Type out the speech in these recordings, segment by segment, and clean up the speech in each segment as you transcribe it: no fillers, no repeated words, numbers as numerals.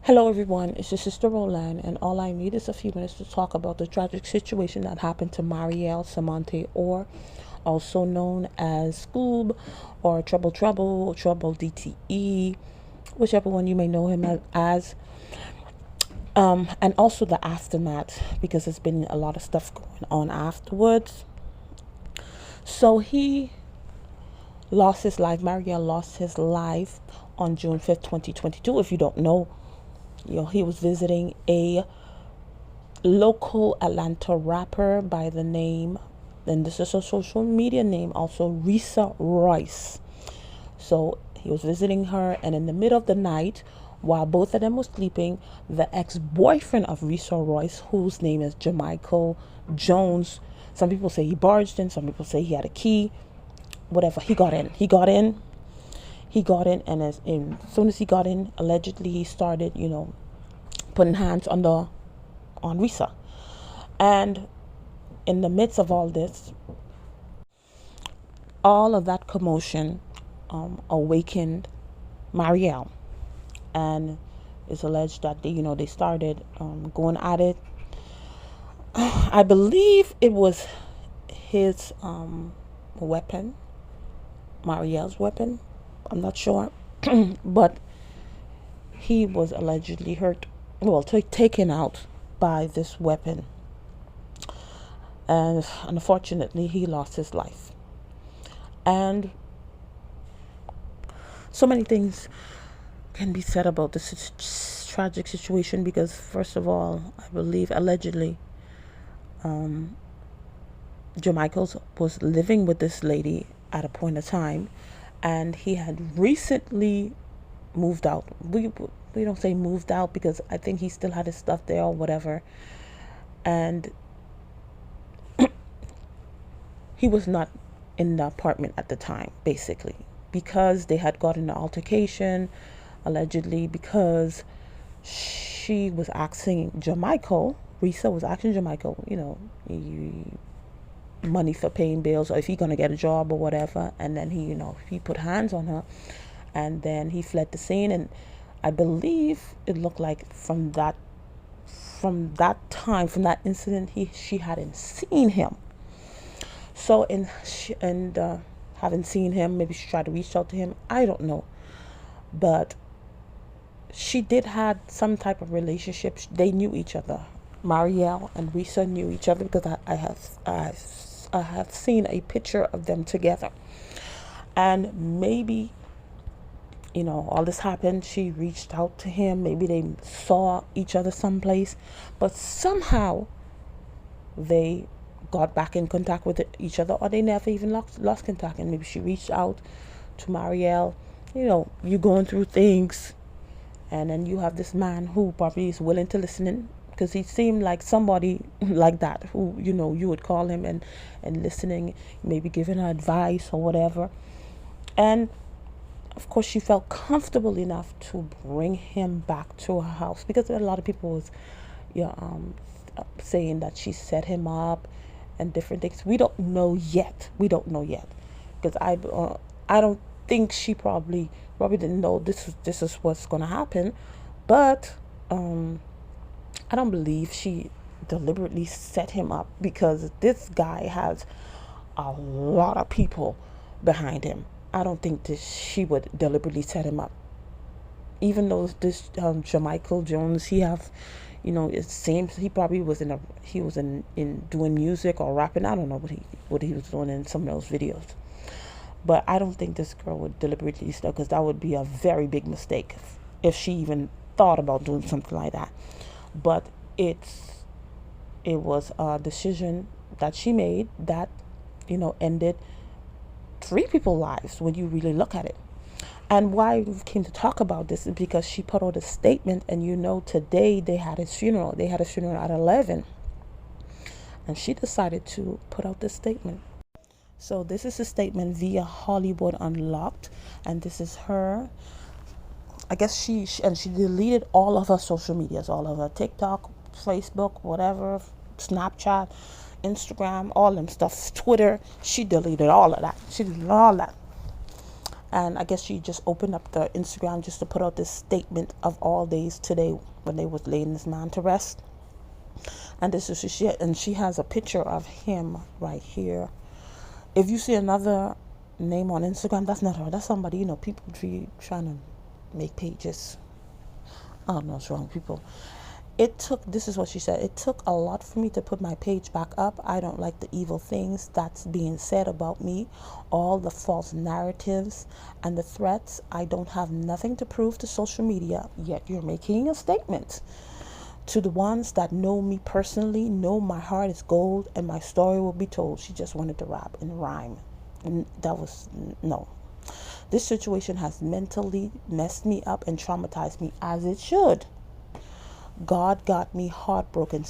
Hello, everyone. It's your sister Roland, and all I need is a few minutes to talk about the tragic situation that happened to Mariel Samante, or also known as Scoob, or Trouble Trouble, or Trouble DTE, whichever one you may know him as. And also the aftermath, because there's been a lot of stuff going on afterwards. So he lost his life. Mariel lost his life on June 5th, 2022. If you don't know, he was visiting a local Atlanta rapper by the name, and this is a social media name also, Risa Royce. So he was visiting her, and in the middle of the night, while both of them were sleeping, the ex-boyfriend of Risa Royce, whose name is Jamichael Jones, some people say he barged in, some people say he had a key, whatever, he got in, and as soon as he got in, allegedly he started, putting hands on Risa. And in the midst of all this, all of that commotion awakened Mariel, and it's alleged that they started going at it. I believe it was his weapon, Mariel's weapon. I'm not sure, but he was allegedly hurt, taken out by this weapon, and unfortunately he lost his life. And so many things can be said about this tragic situation, because first of all, I believe allegedly Jermichael was living with this lady at a point of time, and he had recently moved out. We don't say moved out, because I think he still had his stuff there or whatever, and he was not in the apartment at the time, basically, because they had gotten an altercation, allegedly, because she was asking Jermichael, Risa was asking Jermichael, money for paying bills, or if he's gonna get a job or whatever, and then he put hands on her, and then he fled the scene. And I believe it looked like from that time, from that incident, she hadn't seen him. So haven't seen him, maybe she tried to reach out to him, I don't know, but she did had some type of relationship. They knew each other. Mariel and Risa knew each other, because I have seen a picture of them together. And maybe, all this happened, she reached out to him, maybe they saw each other someplace, but somehow they got back in contact with each other, or they never even lost contact. And maybe she reached out to Mariel, you going through things, and then you have this man who probably is willing to listen, because he seemed like somebody like that, who you would call him and listening, maybe giving her advice or whatever. And of course she felt comfortable enough to bring him back to her house, because a lot of people was saying that she set him up and different things. We don't know yet, because I don't think she probably didn't know this is what's going to happen. But I don't believe she deliberately set him up, because this guy has a lot of people behind him. I don't think that she would deliberately set him up. Even though this Jamichael Jones, it seems he probably was in doing music or rapping. I don't know what he was doing in some of those videos. But I don't think this girl would deliberately start, because that would be a very big mistake if she even thought about doing something like that. But it was a decision that she made that ended 3 people's lives when you really look at it. And why we came to talk about this is because she put out a statement, and today they had his funeral. They had a funeral at 11, and she decided to put out this statement. So this is a statement via Hollywood Unlocked, and this is her. I guess she deleted all of her social medias, all of her TikTok, Facebook, whatever, Snapchat, Instagram, all them stuff, Twitter. She deleted all of that. She deleted all that. And I guess she just opened up the Instagram just to put out this statement of all days today when they was laying this man to rest. And this is she has a picture of him right here. If you see another name on Instagram, that's not her. That's somebody, people trying to make pages. I don't know what's wrong with people. This is what she said, it took a lot for me to put my page back up. I don't like the evil things that's being said about me, all the false narratives and the threats. I don't have nothing to prove to social media, yet you're making a statement. To the ones that know me personally, know my heart is gold and my story will be told. She just wanted to rap and rhyme. And that was, no. This situation has mentally messed me up and traumatized me, as it should. God got me heartbroken.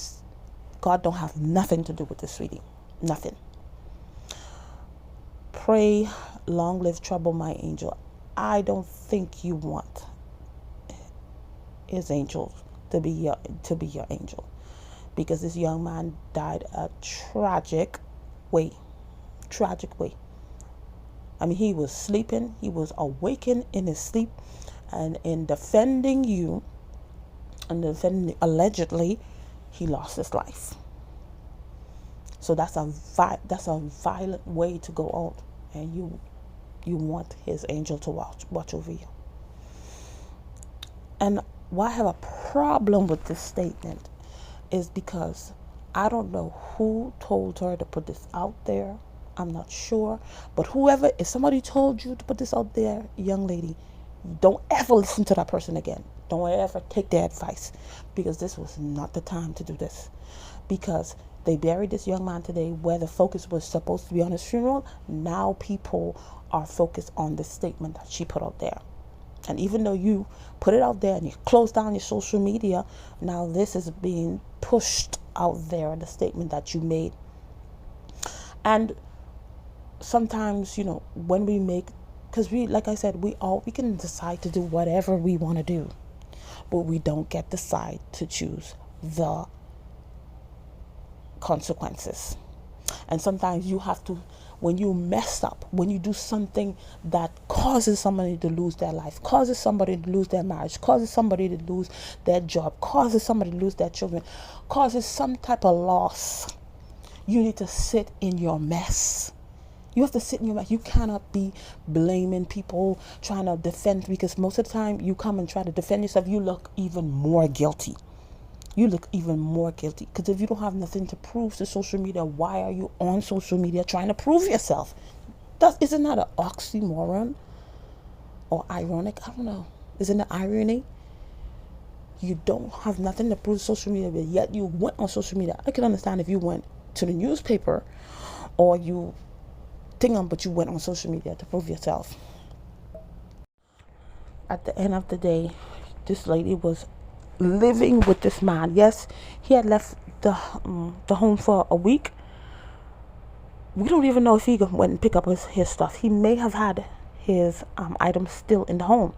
God don't have nothing to do with this, sweetie. Nothing. Pray, long live trouble, my angel. I don't think you want his angel to be your angel, because this young man died a tragic way. I mean, he was sleeping, he was awakened in his sleep, and in defending you, allegedly, he lost his life. So that's a violent way to go out, and you want his angel to watch over you. And why I have a problem with this statement is because I don't know who told her to put this out there. I'm not sure, but if somebody told you to put this out there, young lady, don't ever listen to that person again. Don't ever take their advice, because this was not the time to do this. Because they buried this young man today where the focus was supposed to be on his funeral. Now people are focused on the statement that she put out there. And even though you put it out there and you closed down your social media, now this is being pushed out there, the statement that you made. And sometimes, when we make, because like I said, we can decide to do whatever we want to do, but we don't get to decide to choose the consequences. And sometimes you have to, when you mess up, when you do something that causes somebody to lose their life, causes somebody to lose their marriage, causes somebody to lose their job, causes somebody to lose their children, causes some type of loss, you need to sit in your mess. You have to sit in your mess. You cannot be blaming people, trying to defend, because most of the time you come and try to defend yourself, you look even more guilty. Because if you don't have nothing to prove to social media, why are you on social media trying to prove yourself? Isn't that an oxymoron or ironic? I don't know. Isn't it irony? You don't have nothing to prove to social media, but yet you went on social media. I can understand if you went to the newspaper or but you went on social media to prove yourself. At the end of the day, this lady was living with this man. Yes, he had left the home for a week. We don't even know if he went and picked up his stuff. He may have had his items still in the home.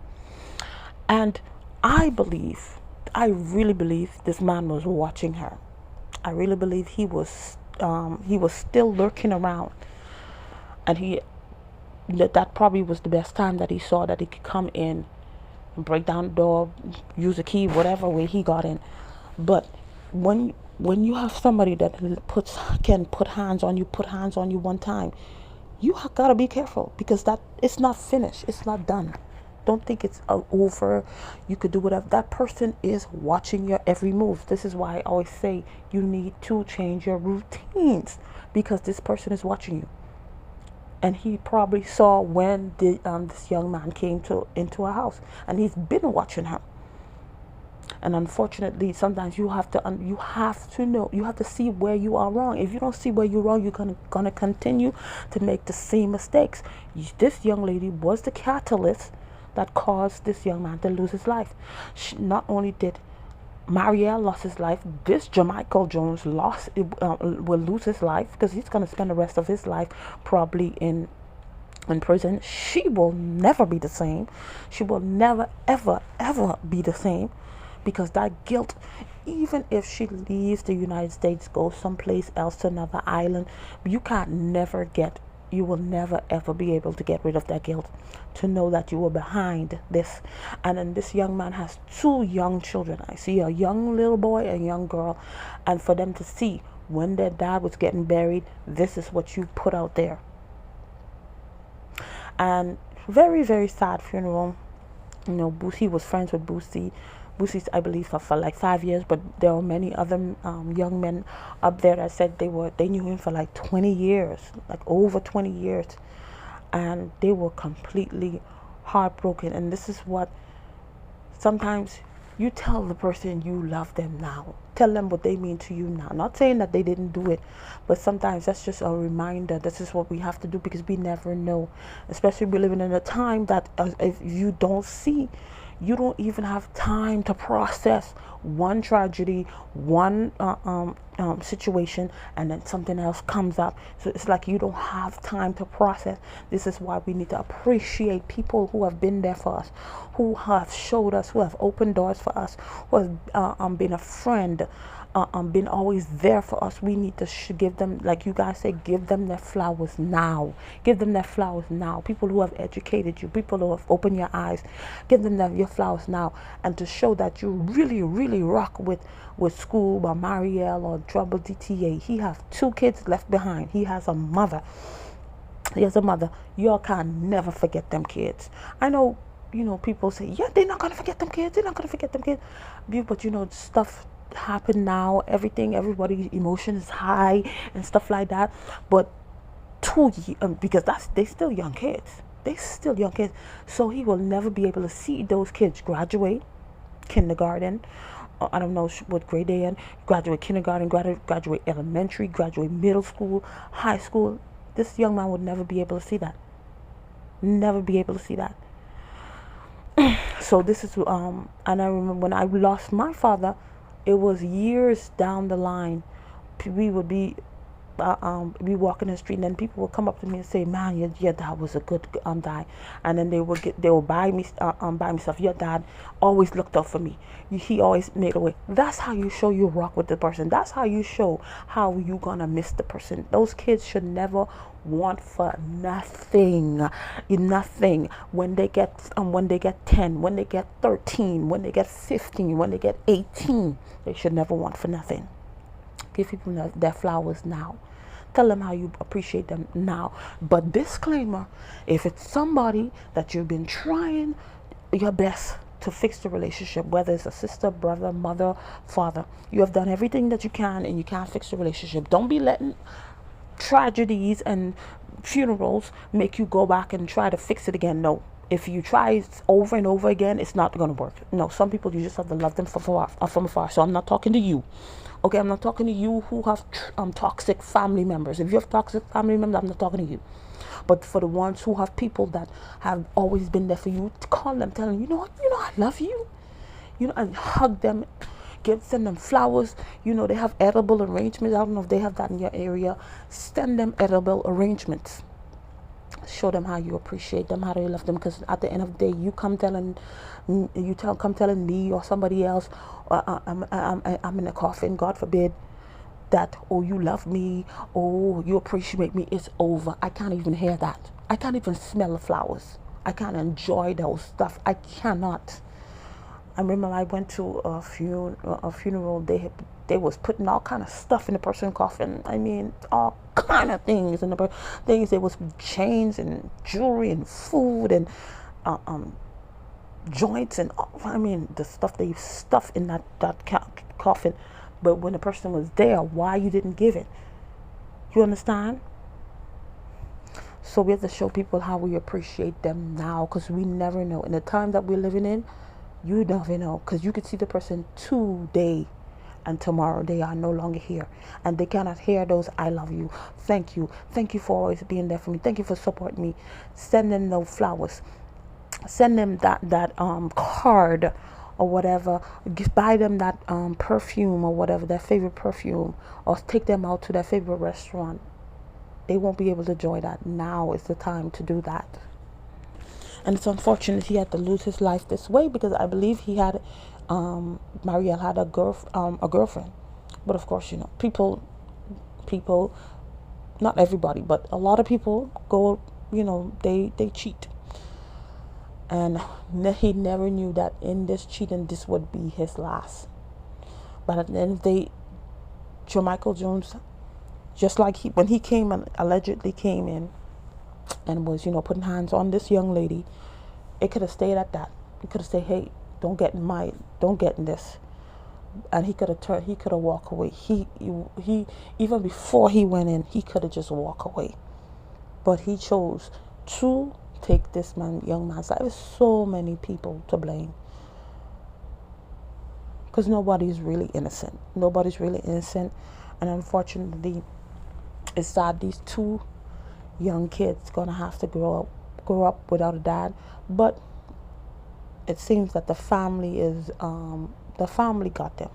And I really believe this man was watching her. I really believe he was still lurking around. And that probably was the best time that he saw that he could come in and break down the door, use a key, whatever way he got in. But when you have somebody that can put hands on you one time, you gotta be careful, because that it's not finished, it's not done. Don't think it's over. You could do whatever. That person is watching your every move. This is why I always say you need to change your routines, because this person is watching you. And he probably saw when this young man came into a house, and he's been watching her. And unfortunately, sometimes you have to see where you are wrong. If you don't see where you're wrong, you're gonna continue to make the same mistakes. This young lady was the catalyst that caused this young man to lose his life. Not only did Mariel lost his life, this Jamichael Jones will lose his life, because he's going to spend the rest of his life probably in prison. She will never be the same. She will never, ever, ever be the same, because that guilt, even if she leaves the United States, goes someplace else to another island, you can't never get you will never ever be able to get rid of that guilt, to know that you were behind this. And then this young man has two young children. I see a young little boy and a young girl, and for them to see when their dad was getting buried, this is what you put out there. And very, very sad funeral. Boosie was friends with Boosie's, I believe, for like 5 years, but there were many other young men up there that said they knew him for like 20 years, like over 20 years, and they were completely heartbroken. And this is what sometimes you tell the person you love them now. Tell them what they mean to you now. Not saying that they didn't do it, but sometimes that's just a reminder. This is what we have to do, because we never know. Especially we're living in a time that if you don't see, you don't even have time to process one tragedy, one situation, and then something else comes up. So it's like you don't have time to process. This is why we need to appreciate people who have been there for us, who have showed us, who have opened doors for us, who have been a friend, been always there for us. We need to give them, like you guys say, give them their flowers now. Give them their flowers now. People who have educated you, people who have opened your eyes, give them your flowers now. And to show that you really, really rock with school, or Mariel, or Trouble DTA. He has 2 kids left behind. He has a mother. Y'all can never forget them kids. I know, people say, yeah, they're not going to forget them kids. They're not going to forget them kids. But, stuff happen now. Everybody's emotion is high and stuff like that. But because they still young kids. They still young kids. So he will never be able to see those kids graduate kindergarten. I don't know what grade they in. Graduate kindergarten, graduate elementary, graduate middle school, high school. This young man would never be able to see that. Never be able to see that. So this is and I remember when I lost my father, it was years down the line. We would be walking the street, and then people would come up to me and say, "Man, your dad was a good guy," and then they would buy me stuff. Your dad always looked out for me. He always made a way. That's how you show you rock with the person. That's how you show how you gonna miss the person. Those kids should never want for nothing. When they get 10, when they get 13, when they get 15, when they get 18, they should never want for nothing. Give people their flowers now. Tell them how you appreciate them now. But disclaimer, if it's somebody that you've been trying your best to fix the relationship, whether it's a sister, brother, mother, father, you have done everything that you can and you can't fix the relationship. Don't be letting tragedies and funerals make you go back and try to fix it again. No. If you try it over and over again, it's not going to work. No, some people, you just have to love them from afar. So I'm not talking to you. Okay, I'm not talking to you who have toxic family members. If you have toxic family members, I'm not talking to you. But for the ones who have people that have always been there for you, call them, tell them, I love you. And hug them, send them flowers. They have edible arrangements. I don't know if they have that in your area. Send them edible arrangements. Show them how you appreciate them, how you love them. Because at the end of the day, you come telling me or somebody else, I'm in a coffin, God forbid, that, oh, you love me, oh, you appreciate me. It's over. I can't even hear that. I can't even smell the flowers. I can't enjoy those stuff. I cannot. I remember I went to a funeral. They was putting all kind of stuff in the person's coffin. I mean, all kind of things in the things. There was chains and jewelry and food and joints and the stuff they stuff in that coffin. But when the person was there, why you didn't give it? You understand? So we have to show people how we appreciate them now, because we never know. In the time that we're living in, you never know, because you could see the person today and tomorrow they are no longer here, and they cannot hear those "I love you, thank you for always being there for me, thank you for supporting me." Send them those flowers, send them that card or whatever. Buy them that perfume or whatever, their favorite perfume, or take them out to their favorite restaurant. They won't be able to enjoy that. Now is the time to do that. And it's unfortunate he had to lose his life this way, because I believe he had Mariel had a girlfriend. But of course, people Not everybody, but a lot of people go, they cheat. And he never knew that in this cheating, this would be his last. But at the end of the day, Jermichael Jones, just like when he came and allegedly came in and was, putting hands on this young lady, it could have stayed at that. He could have said, "Hey, don't get in this," and he could have turned. He could have walked away. He even before he went in, he could have just walked away, but he chose to take this young man's life. There's so many people to blame, because nobody's really innocent. Nobody's really innocent, and unfortunately, it's sad these two young kids gonna have to grow up without a dad. But it seems that the family got them.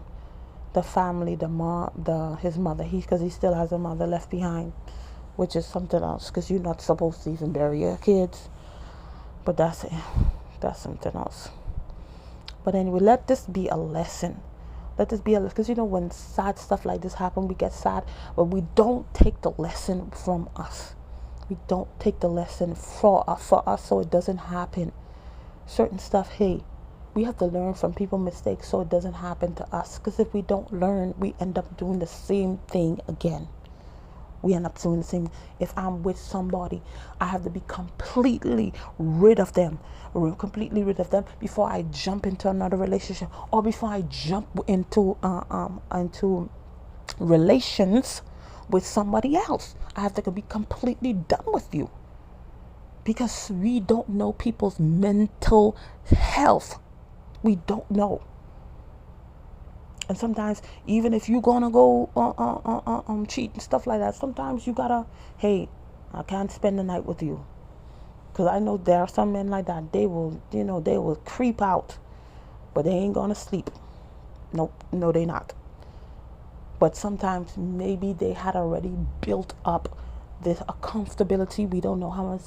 The family, the mom, his mother. Because he still has a mother left behind, which is something else. Because you're not supposed to even bury your kids, but that's something else. But anyway, let this be a lesson. Let this be a lesson. Because when sad stuff like this happen, we get sad, but we don't take the lesson from us. We don't take the lesson for us, so it doesn't happen. Certain stuff, hey, we have to learn from people's mistakes so it doesn't happen to us. Because if we don't learn, we end up doing the same thing again. We end up doing the same. If I'm with somebody, I have to be completely rid of them before I jump into another relationship, or before I jump into relations with somebody else. I have to be completely done with you, because we don't know people's mental health. We don't know. And sometimes, even if you're gonna go cheat and stuff like that, sometimes you gotta, hey, I can't spend the night with you, because I know there are some men like that. They will creep out, but they ain't gonna sleep. Nope, no, they not. But sometimes maybe they had already built up this a comfortability. We don't know how much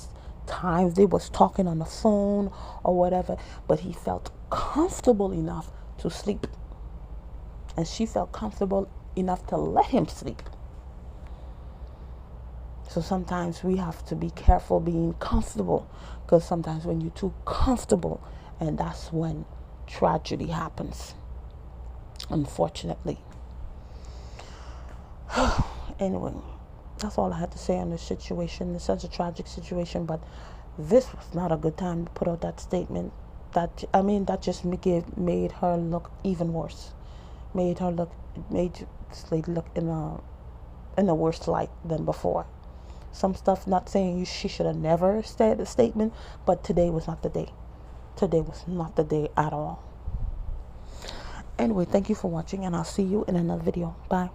times they was talking on the phone or whatever, but he felt comfortable enough to sleep, and she felt comfortable enough to let him sleep. So sometimes we have to be careful being comfortable, because sometimes when you're too comfortable, and that's when tragedy happens, unfortunately. Anyway, that's all I had to say on this situation. It's such a tragic situation, but this was not a good time to put out that statement. That just made her look even worse. Made this lady look in a worse light than before. Some stuff, not saying she should have never said a statement, but today was not the day. Today was not the day at all. Anyway, thank you for watching, and I'll see you in another video. Bye.